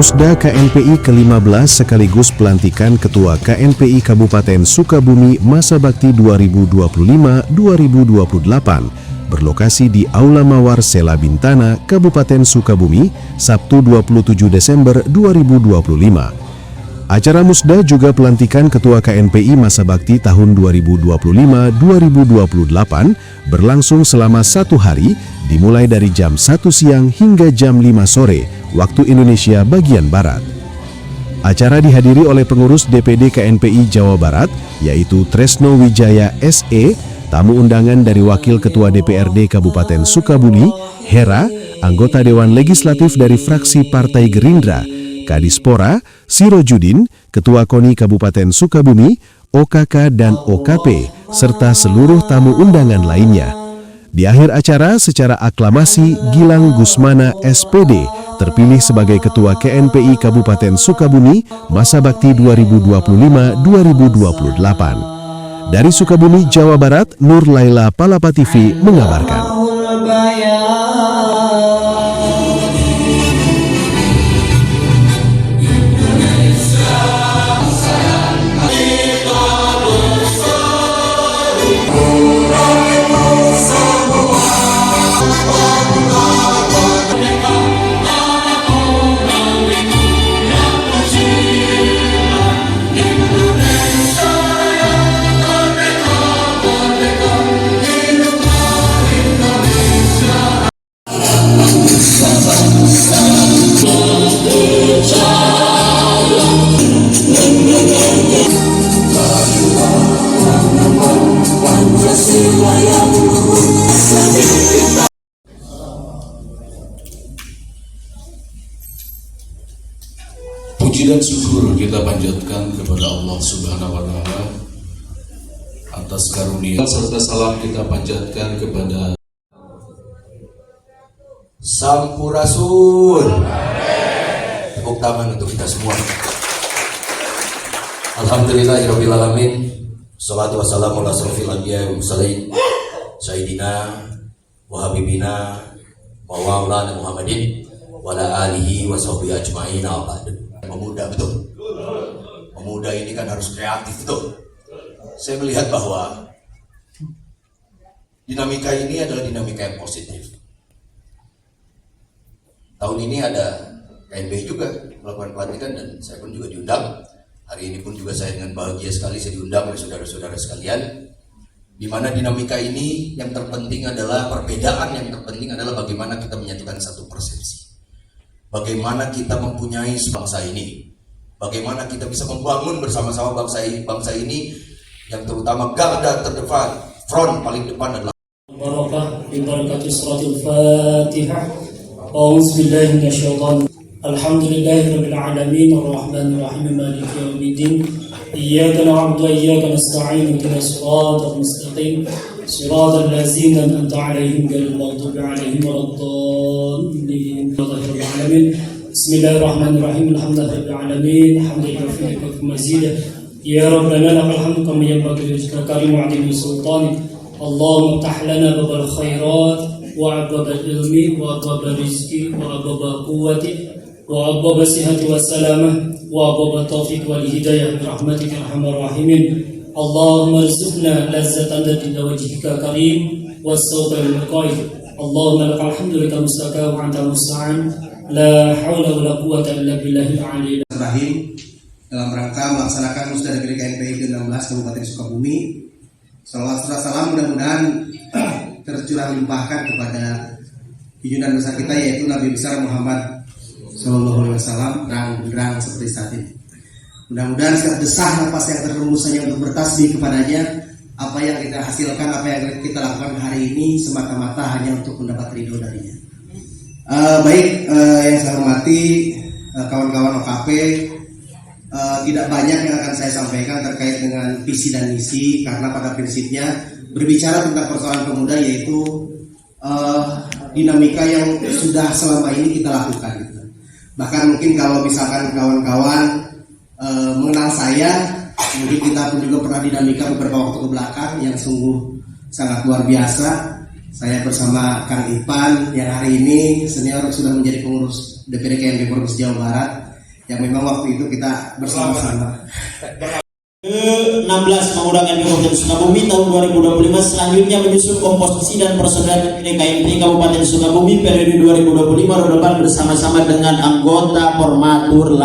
Musda KNPI ke-15 sekaligus pelantikan Ketua KNPI Kabupaten Sukabumi masa bakti 2025-2028 berlokasi di Aula Mawar Sela Bintana, Kabupaten Sukabumi, Sabtu 27 Desember 2025. Acara Musda juga pelantikan Ketua KNPI masa bakti tahun 2025-2028 berlangsung selama 1 hari, dimulai dari jam 1 siang hingga jam 5 sore, waktu Indonesia bagian Barat. Acara dihadiri oleh pengurus DPD KNPI Jawa Barat, yaitu Tresno Wijaya SE, tamu undangan dari Wakil Ketua DPRD Kabupaten Sukabumi, Hera, anggota Dewan Legislatif dari fraksi Partai Gerindra, Kadispora, Sirojudin, Ketua KONI Kabupaten Sukabumi, OKK dan OKP, serta seluruh tamu undangan lainnya. Di akhir acara, secara aklamasi, Gilang Gusmana SPD terpilih sebagai Ketua KNPI Kabupaten Sukabumi masa bakti 2025-2028. Dari Sukabumi, Jawa Barat, Nur Laila Palapa TV mengabarkan. Puji dan syukur kita panjatkan kepada Allah Subhanahu wa Ta'ala atas karunia, serta salam kita panjatkan kepada Sampurasun. Tepuk tangan untuk kita semua. Alhamdulillahirabbil alamin. Shalatu wassalamu ala asrofil anbiya'i wal mursalin sayyidina wa habibina wa maulana Muhammadin wa ala alihi wa sahbihi ajma'in. Pemuda, betul. Pemuda ini kan harus kreatif, betul. Saya melihat bahwa dinamika ini adalah dinamika yang positif. Tahun ini ada KNPI juga melakukan pelantikan dan saya pun juga diundang. Hari ini pun juga saya dengan bahagia sekali saya diundang oleh saudara-saudara sekalian. Di mana dinamika ini yang terpenting adalah perbedaan, yang terpenting adalah bagaimana kita menyatukan satu persepsi. Bagaimana kita mempunyai bangsa ini. Bagaimana kita bisa membangun bersama-sama bangsa ini yang terutama garda terdepan, front paling depan adalah Barakah bi barakati suratul Fatihah. A'udzu billahi minasyaitonir rajim. Alhamdulillahirabbil alamin arrahmanir rahim maliki yaumiddin. Iyyaka na'budu wa iyyaka nasta'in ihdinas siratal mustaqim. Siratal ladzina an'amta 'alaihim ghairil maghdubi 'alaihim waladdallin. Alamin. Bismillahirrahmanirrahim. Alhamdulillahirabbil alamin. Hamdulillahi wa mazidah. Ya Rabbana lakal hamdu kama yanbaghi li wajhika karim wa 'azimi sultanik. Allahumma iftah lana babal khairat wa abwabal ilmi wa abwabal rizqi wa abwabal quwwati wa abwabal sihhati was salamah wa abwabal taufiq wal hidayah bi rahmatika arhamar rahimin. Allahumma rizqna lazzatan li wajhika karim was sawbal muqaid. Allahumma lakal hamdu laka mustaka wa anta musta'an. La haula wa la quwwata illa billahil aliyyil azim. Dalam rangka melaksanakan Musda Negeri KNPI ke-16 Kabupaten Sukabumi. Salawat serta salam mudah-mudahan tercurah limpahkan kepada junjungan besar kita, yaitu Nabi besar Muhammad Sallallahu Alaihi Wasallam, terang-terang seperti saat ini. Mudah-mudahan setiap desah nafas yang terhembus hanya untuk bertasbih kepadanya. Apa yang kita hasilkan, apa yang kita lakukan hari ini semata-mata hanya untuk mendapat ridho darinya. Yang saya hormati kawan-kawan OKP, tidak banyak yang akan saya sampaikan terkait dengan visi dan misi, karena pada prinsipnya berbicara tentang persoalan pemuda yaitu dinamika yang sudah selama ini kita lakukan. Bahkan mungkin kalau misalkan kawan-kawan mengenal saya, mungkin kita pun juga pernah dinamika beberapa waktu ke belakang yang sungguh sangat luar biasa. Saya bersama Kang Ipan yang hari ini senior sudah menjadi pengurus DPD KNPI Provinsi Jawa Barat. yang memang waktu itu kita bersama-sama. 16 Pemuda Kabupaten Sukabumi tahun 2025 selanjutnya menyusun komposisi dan personel KMP Kabupaten Sukabumi periode 2025 bersama-sama dengan anggota Formatur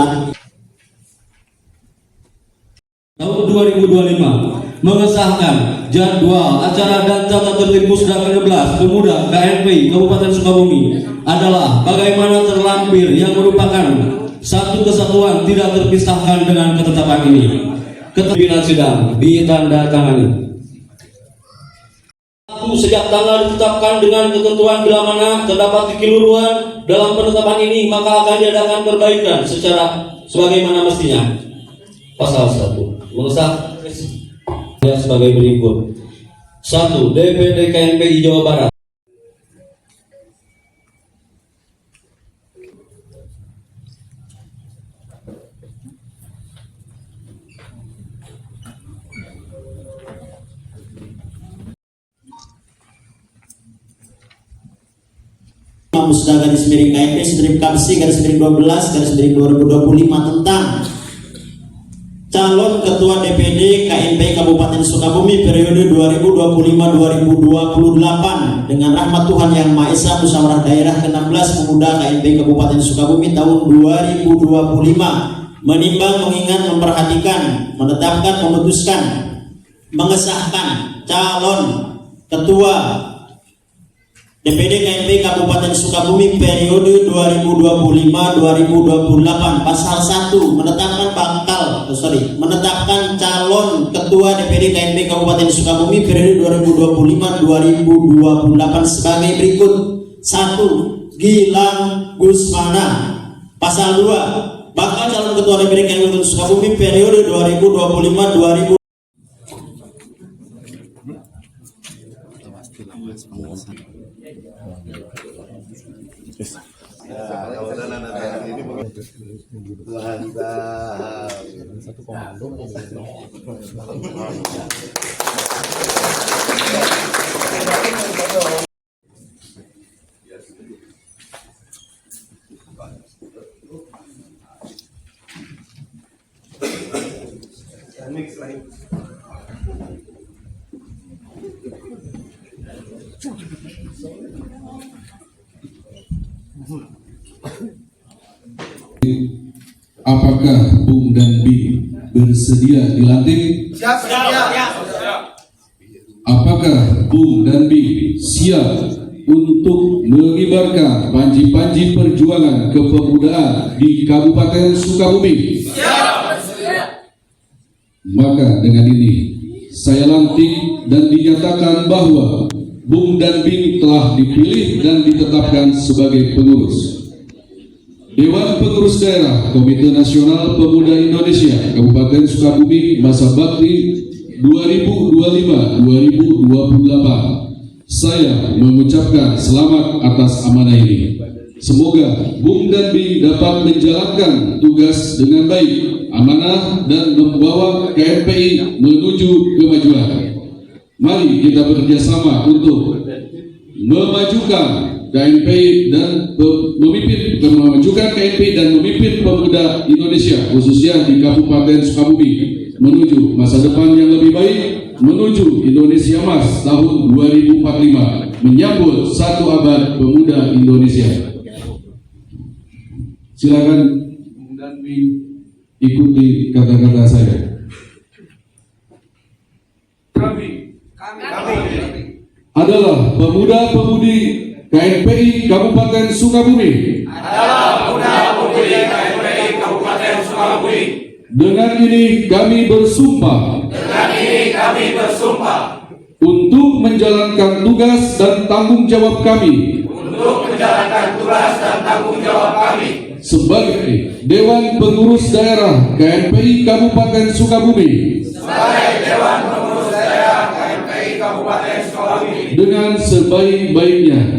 tahun 2025 mengesahkan jadwal acara dan tata tertib Musda ke-16 Pemuda KMP Kabupaten Sukabumi adalah bagaimana terlampir yang merupakan satu kesatuan tidak terpisahkan dengan ketetapan ini. Ketetapan sidang ditandatangani. Sejak tanggal ditetapkan dengan ketentuan bila mana terdapat kekeliruan dalam penetapan ini, maka akan diadakan perbaikan secara sebagaimana mestinya. Pasal 1 mengesahkan sebagai berikut. 1. DPD KMPI Jawa Barat. Musda garis miring KMP strip Kapsi garis miring 12 garis miring 2025 tentang calon ketua DPD KMP Kabupaten Sukabumi periode 2025-2028 dengan rahmat Tuhan Yang Maha Esa, musyawarah daerah ke-16 Pemuda KMP Kabupaten Sukabumi tahun 2025 menimbang, mengingat, memperhatikan, menetapkan, memutuskan, mengesahkan calon ketua DPD KMP Kabupaten Sukabumi periode 2025-2028. Pasal 1 menetapkan calon ketua DPD KMP Kabupaten Sukabumi periode 2025-2028 sebagai berikut. 1. Gilang Gusmana. Pasal 2 bakal calon ketua DPD KMP Kabupaten Sukabumi periode 2025-2028 Apakah Bung dan Bi bersedia dilantik? Siap. Apakah Bung dan Bi siap untuk mengibarkan panji-panji perjuangan kepemudaan di Kabupaten Sukabumi? Siap. Maka dengan ini saya lantik dan dinyatakan bahwa Bung dan Bi telah dipilih dan ditetapkan sebagai pengurus Dewan Pengurus Daerah Komite Nasional Pemuda Indonesia Kabupaten Sukabumi masa bakti 2025-2028. Saya mengucapkan selamat atas amanah ini. Semoga Bung dan Bi dapat menjalankan tugas dengan baik, amanah, dan membawa KMPI menuju kemajuan. Mari kita bekerjasama untuk memajukan KMPI dan memajukan KMPI dan memimpin pemuda Indonesia khususnya di Kabupaten Sukabumi menuju masa depan yang lebih baik, menuju Indonesia Emas tahun 2045, menyambut 1 abad pemuda Indonesia. Silakan dan ikuti kata-kata saya. Kami adalah pemuda-pemudi KMPI Kabupaten Sukabumi. Dengan ini kami bersumpah. Untuk menjalankan tugas dan tanggung jawab kami. Sebagai Dewan Pengurus Daerah KMPI Kabupaten Sukabumi. Dengan sebaik-baiknya.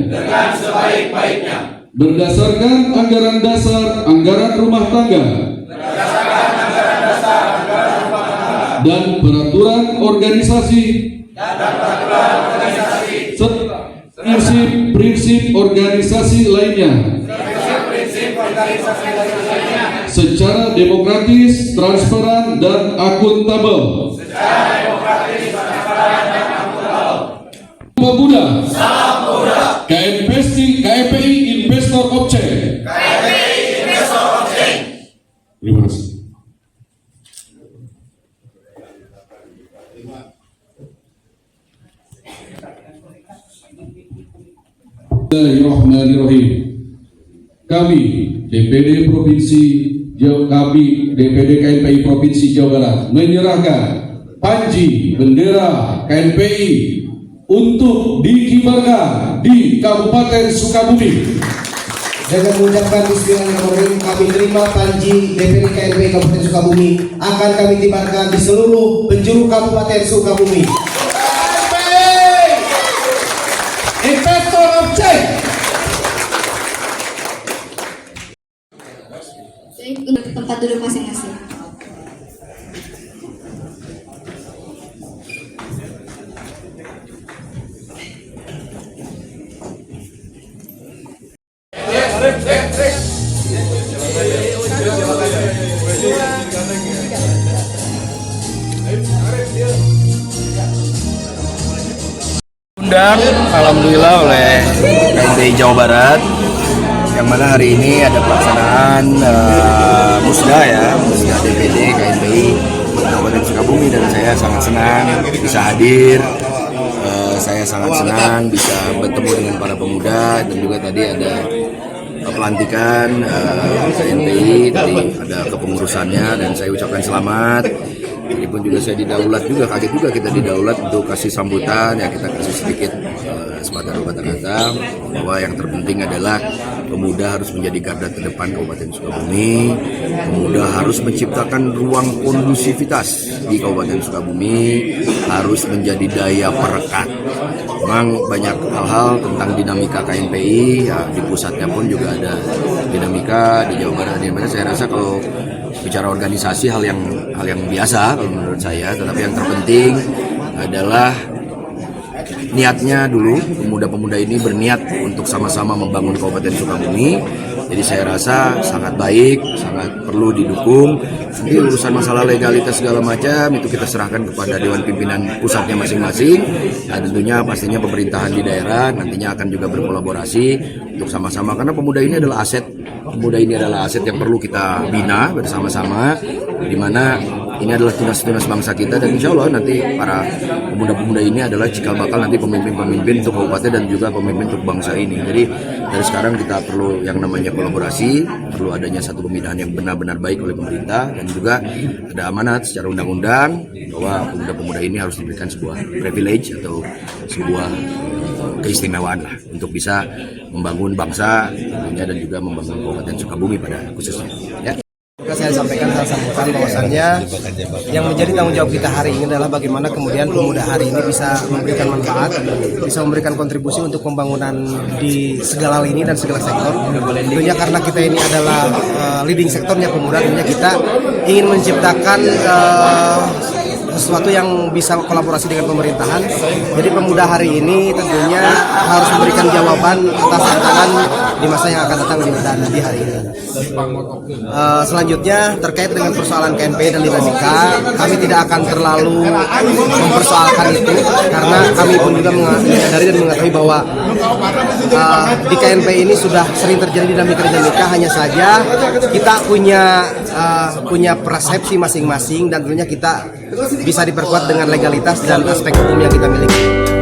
Berdasarkan anggaran dasar, anggaran rumah tangga, dan peraturan organisasi, serta prinsip organisasi lainnya, secara demokratis, transparan, dan akuntabel. Pemuda KNPI Investor Option. Terima kasih. Bismillahirrahmanirrahim. Kami DPD KNPI Provinsi Jawa Barat menyerahkan panji bendera KNPI untuk dikibarkan di Kabupaten Sukabumi. Dengan mengucapkan bismillahirrahmanirrahim, kami terima panji DPD KNPI Kabupaten Sukabumi akan kami kibarkan di seluruh penjuru Kabupaten Sukabumi. Investor of Change. Untuk tempat duduk masing-masing. Undang alhamdulillah oleh KNPI Jawa Barat, yang mana hari ini ada pelaksanaan musda DPD KNPI Kabupaten Sukabumi, dan saya sangat senang bisa hadir. Saya sangat senang bisa bertemu dengan para pemuda, dan juga tadi ada pelantikan KNPI, tadi ada kepengurusannya, dan saya ucapkan selamat. Jadi pun juga saya didaulat juga, kaget juga kita didaulat untuk kasih sambutan, ya kita kasih sedikit sepatah kata-kata bahwa yang terpenting adalah pemuda harus menjadi garda terdepan Kabupaten Sukabumi. Pemuda harus menciptakan ruang kondusivitas di Kabupaten Sukabumi, harus menjadi daya perekat. Memang banyak hal-hal tentang dinamika KNPI, ya, di pusatnya pun juga ada dinamika di Jawa Barat. Di mana saya rasa kalau bicara organisasi hal yang biasa kalau menurut saya, tetapi yang terpenting adalah niatnya dulu. Pemuda-pemuda ini berniat untuk sama-sama membangun Kabupaten Sukabumi. Jadi saya rasa sangat baik, sangat perlu didukung. Nanti urusan masalah legalitas segala macam itu kita serahkan kepada Dewan Pimpinan Pusatnya masing-masing. Nah, tentunya pastinya pemerintahan di daerah nantinya akan juga berkolaborasi untuk sama-sama, karena pemuda ini adalah aset. Pemuda ini adalah aset yang perlu kita bina bersama-sama, di mana ini adalah tunas-tunas bangsa kita, dan insya Allah nanti para pemuda-pemuda ini adalah cikal bakal nanti pemimpin-pemimpin untuk kabupaten dan juga pemimpin untuk bangsa ini. Jadi dari sekarang kita perlu yang namanya kolaborasi, perlu adanya satu pembinaan yang benar-benar baik oleh pemerintah, dan juga ada amanat secara undang-undang bahwa pemuda-pemuda ini harus diberikan sebuah privilege atau sebuah keistimewaan lah untuk bisa membangun bangsa tentunya, dan juga membangun Kabupaten Sukabumi pada khususnya. Ya. Saya sampaikan bahwasannya yang menjadi tanggung jawab kita hari ini adalah bagaimana kemudian pemuda hari ini bisa memberikan manfaat, bisa memberikan kontribusi untuk pembangunan di segala lini dan segala sektor. Tentunya karena kita ini adalah leading sektornya pemuda, tentunya kita ingin menciptakan sesuatu yang bisa kolaborasi dengan pemerintahan. Jadi pemuda hari ini tentunya harus memberikan jawaban atas tantangan di masa yang akan datang di hari ini. Selanjutnya terkait dengan persoalan KNPI dan dinamika, kami tidak akan terlalu mempersoalkan itu, karena kami pun juga menyadari dan mengetahui bahwa di KNPI ini sudah sering terjadi dinamika-dinamika. Hanya saja kita punya persepsi masing-masing, dan tentunya kita bisa diperkuat dengan legalitas dan aspek hukum yang kita miliki.